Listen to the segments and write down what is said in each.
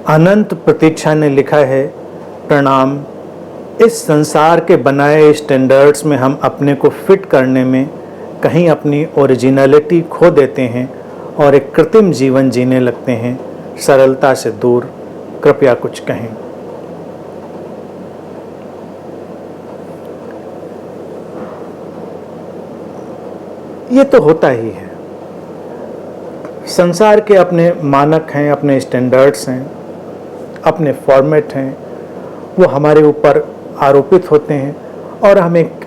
अनंत प्रतीक्षा ने लिखा है, प्रणाम। इस संसार के बनाए स्टैंडर्ड्स में हम अपने को फिट करने में कहीं अपनी ओरिजिनलिटी खो देते हैं और एक कृत्रिम जीवन जीने लगते हैं। सरलता से दूर, कृपया कुछ कहें। ये तो होता ही है। संसार के अपने मानक हैं, अपने स्टैंडर्ड्स हैं, अपने फॉर्मेट हैं, वो हमारे ऊपर आरोपित होते हैं और हम एक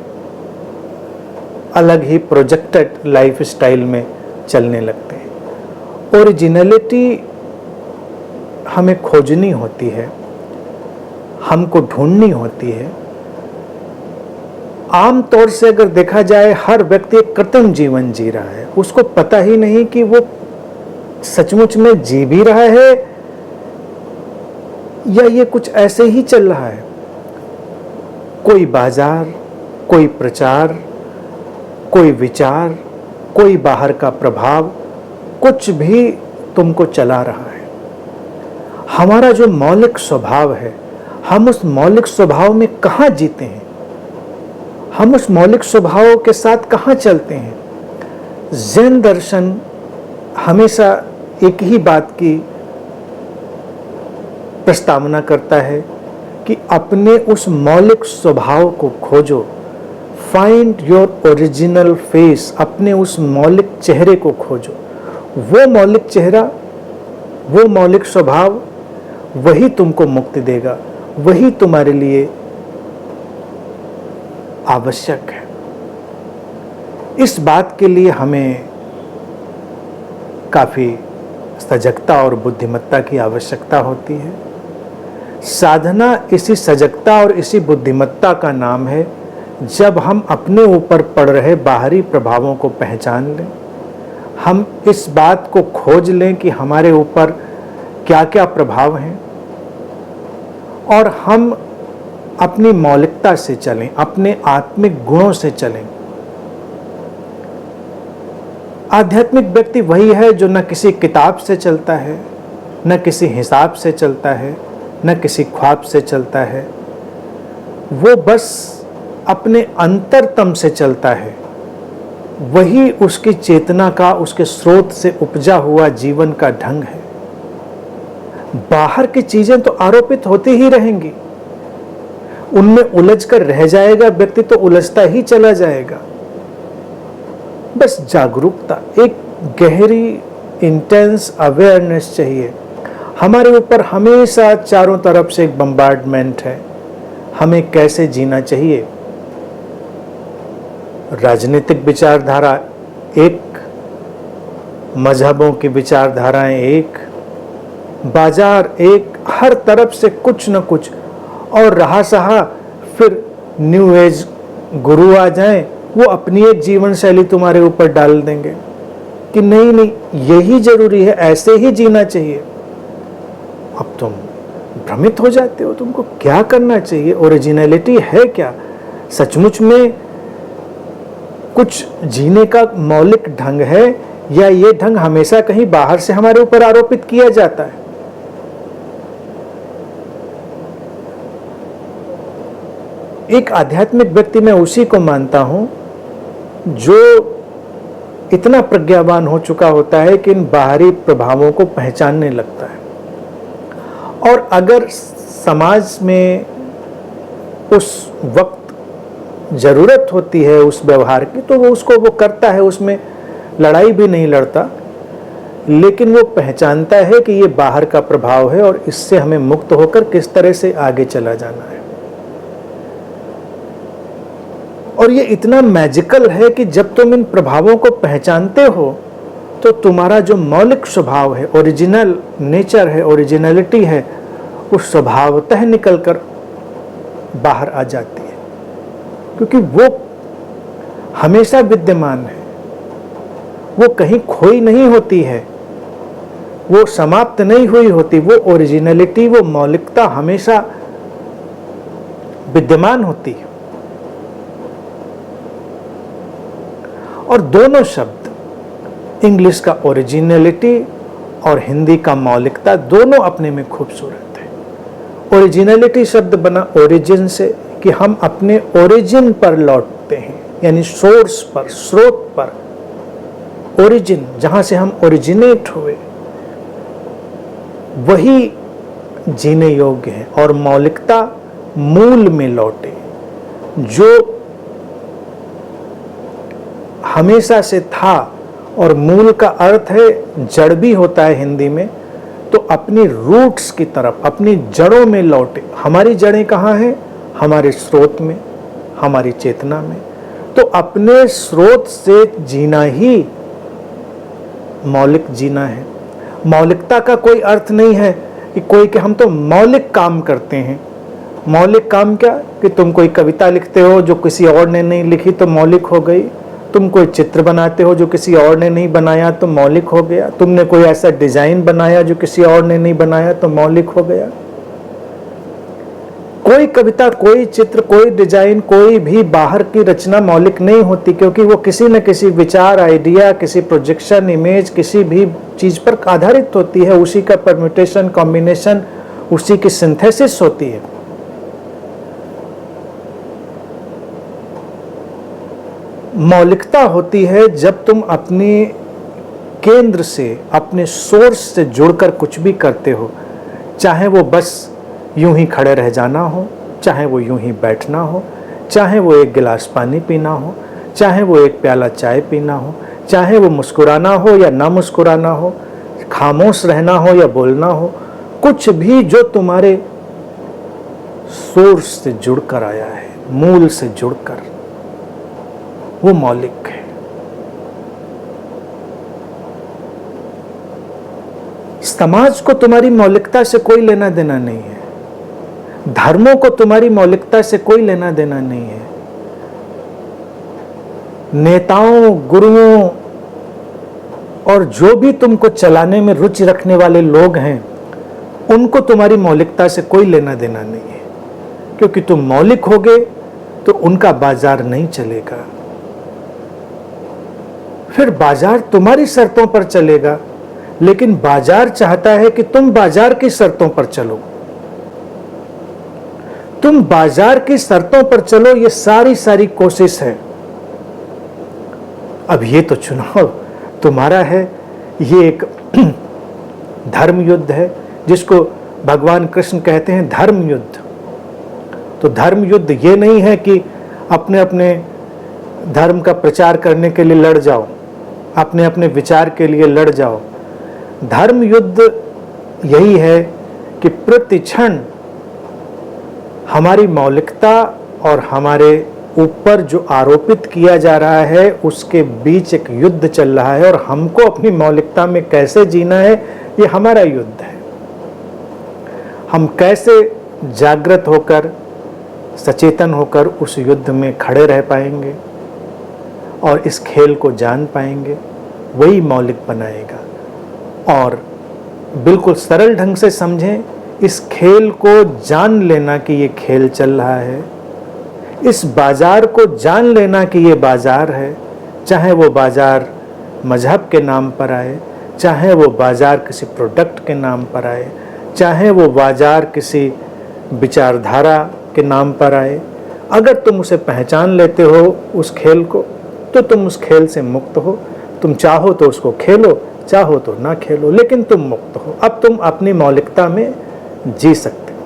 अलग ही प्रोजेक्टेड लाइफ स्टाइल में चलने लगते हैं। ओरिजिनलिटी हमें खोजनी होती है, हमको ढूंढनी होती है। आम तौर से अगर देखा जाए, हर व्यक्ति एक कृत्रिम जीवन जी रहा है। उसको पता ही नहीं कि वो सचमुच में जी भी रहा है या ये कुछ ऐसे ही चल रहा है। कोई बाजार, कोई प्रचार, कोई विचार, कोई बाहर का प्रभाव, कुछ भी तुमको चला रहा है। हमारा जो मौलिक स्वभाव है, हम उस मौलिक स्वभाव में कहाँ जीते हैं, हम उस मौलिक स्वभाव के साथ कहाँ चलते हैं। ज़ेन दर्शन हमेशा एक ही बात की प्रस्तावना करता है कि अपने उस मौलिक स्वभाव को खोजो। फाइंड योर ओरिजिनल फेस, अपने उस मौलिक चेहरे को खोजो। वो मौलिक चेहरा, वो मौलिक स्वभाव, वही तुमको मुक्ति देगा, वही तुम्हारे लिए आवश्यक है। इस बात के लिए हमें काफ़ी सजगता और बुद्धिमत्ता की आवश्यकता होती है। साधना इसी सजगता और इसी बुद्धिमत्ता का नाम है। जब हम अपने ऊपर पड़ रहे बाहरी प्रभावों को पहचान लें, हम इस बात को खोज लें कि हमारे ऊपर क्या क्या प्रभाव हैं और हम अपनी मौलिकता से चलें, अपने आत्मिक गुणों से चलें। आध्यात्मिक व्यक्ति वही है जो न किसी किताब से चलता है, न किसी हिसाब से चलता है, न किसी ख्वाब से चलता है। वो बस अपने अंतरतम से चलता है। वही उसकी चेतना का, उसके स्रोत से उपजा हुआ जीवन का ढंग है। बाहर की चीजें तो आरोपित होती ही रहेंगी, उनमें उलझ कर रह जाएगा व्यक्ति, तो उलझता ही चला जाएगा। बस जागरूकता, एक गहरी इंटेंस अवेयरनेस चाहिए। हमारे ऊपर हमेशा चारों तरफ से एक बम्बार्डमेंट है, हमें कैसे जीना चाहिए। राजनीतिक विचारधारा एक, मजहबों की विचारधाराएं एक, बाजार एक, हर तरफ से कुछ न कुछ। और रहा सहा फिर न्यू एज गुरु आ जाएं, वो अपनी एक जीवन शैली तुम्हारे ऊपर डाल देंगे कि नहीं नहीं यही जरूरी है, ऐसे ही जीना चाहिए। अब तुम भ्रमित हो जाते हो, तुमको क्या करना चाहिए, ओरिजिनलिटी है क्या, सचमुच में कुछ जीने का मौलिक ढंग है या ये ढंग हमेशा कहीं बाहर से हमारे ऊपर आरोपित किया जाता है। एक आध्यात्मिक व्यक्ति मैं उसी को मानता हूं जो इतना प्रज्ञावान हो चुका होता है कि इन बाहरी प्रभावों को पहचानने लगता है। और अगर समाज में उस वक्त जरूरत होती है उस व्यवहार की, तो वो उसको वो करता है, उसमें लड़ाई भी नहीं लड़ता, लेकिन वो पहचानता है कि ये बाहर का प्रभाव है और इससे हमें मुक्त होकर किस तरह से आगे चला जाना है। और ये इतना मैजिकल है कि जब तुम इन प्रभावों को पहचानते हो तो तुम्हारा जो मौलिक स्वभाव है, ओरिजिनल नेचर है, ओरिजिनलिटी है, उस स्वभावतः निकलकर बाहर आ जाती है, क्योंकि वो हमेशा विद्यमान है, वो कहीं खोई नहीं होती है, वो समाप्त नहीं हुई होती। वो ओरिजिनलिटी, वो मौलिकता हमेशा विद्यमान होती है। और दोनों शब्द, इंग्लिश का ओरिजिनलिटी और हिंदी का मौलिकता दोनों अपने में खूबसूरत है। ओरिजिनलिटी शब्द बना ओरिजिन से, कि हम अपने ओरिजिन पर लौटते हैं, यानी सोर्स पर, स्रोत पर, ओरिजिन, जहां से हम ओरिजिनेट हुए, वही जीने योग्य है। और मौलिकता, मूल में लौटे, जो हमेशा से था। और मूल का अर्थ है जड़ भी होता है हिंदी में, तो अपनी रूट्स की तरफ, अपनी जड़ों में लौटे। हमारी जड़ें कहाँ हैं? हमारे स्रोत में, हमारी चेतना में। तो अपने स्रोत से जीना ही मौलिक जीना है। मौलिकता का कोई अर्थ नहीं है कि कोई कि हम तो मौलिक काम करते हैं। मौलिक काम क्या? कि तुम कोई कविता लिखते हो जो किसी और ने नहीं लिखी तो मौलिक हो गई। तुम कोई चित्र बनाते हो जो किसी और ने नहीं बनाया तो मौलिक हो गया। तुमने कोई ऐसा डिजाइन बनाया जो किसी और ने नहीं बनाया तो मौलिक हो गया। कोई कविता, कोई चित्र, कोई डिजाइन, कोई भी बाहर की रचना मौलिक नहीं होती, क्योंकि वो किसी न किसी विचार, आइडिया, किसी प्रोजेक्शन, इमेज, किसी भी चीज पर आधारित होती है। उसी का परम्यूटेशन, कॉम्बिनेशन, उसी की सिंथेसिस होती है। मौलिकता होती है जब तुम अपने केंद्र से, अपने सोर्स से जुड़कर कुछ भी करते हो, चाहे वो बस यूं ही खड़े रह जाना हो, चाहे वो यूं ही बैठना हो, चाहे वो एक गिलास पानी पीना हो, चाहे वो एक प्याला चाय पीना हो, चाहे वो मुस्कुराना हो या ना मुस्कुराना हो, खामोश रहना हो या बोलना हो, कुछ भी जो तुम्हारे सोर्स से जुड़कर आया है, मूल से जुड़कर, वो मौलिक है। समाज को तुम्हारी मौलिकता से कोई लेना देना नहीं है। धर्मों को तुम्हारी मौलिकता से कोई लेना देना नहीं है। नेताओं, गुरुओं और जो भी तुमको चलाने में रुचि रखने वाले लोग हैं, उनको तुम्हारी मौलिकता से कोई लेना देना नहीं है। क्योंकि तुम मौलिक होगे तो उनका बाजार नहीं चलेगा। फिर बाजार तुम्हारी शर्तों पर चलेगा, लेकिन बाजार चाहता है कि तुम बाजार की शर्तों पर चलो। तुम बाजार की शर्तों पर चलो, ये सारी कोशिश है। अब ये तो चुनाव तुम्हारा है, ये एक धर्म युद्ध है जिसको भगवान कृष्ण कहते हैं धर्म युद्ध। तो धर्म युद्ध ये नहीं है कि अपने अपने धर्म का प्रचार करने के लिए लड़ जाओ, अपने अपने विचार के लिए लड़ जाओ। धर्म युद्ध यही है कि प्रति क्षण हमारी मौलिकता और हमारे ऊपर जो आरोपित किया जा रहा है उसके बीच एक युद्ध चल रहा है, और हमको अपनी मौलिकता में कैसे जीना है, ये हमारा युद्ध है। हम कैसे जागृत होकर, सचेतन होकर उस युद्ध में खड़े रह पाएंगे और इस खेल को जान पाएंगे, वही मौलिक बनाएगा। और बिल्कुल सरल ढंग से समझें, इस खेल को जान लेना कि ये खेल चल रहा है, इस बाजार को जान लेना कि ये बाजार है, चाहे वो बाजार मजहब के नाम पर आए, चाहे वो बाजार किसी प्रोडक्ट के नाम पर आए, चाहे वो बाजार किसी विचारधारा के नाम पर आए। अगर तुम उसे पहचान लेते हो उस खेल को, तो तुम उस खेल से मुक्त हो। तुम चाहो तो उसको खेलो, चाहो तो ना खेलो, लेकिन तुम मुक्त हो। अब तुम अपनी मौलिकता में जी सकते हो।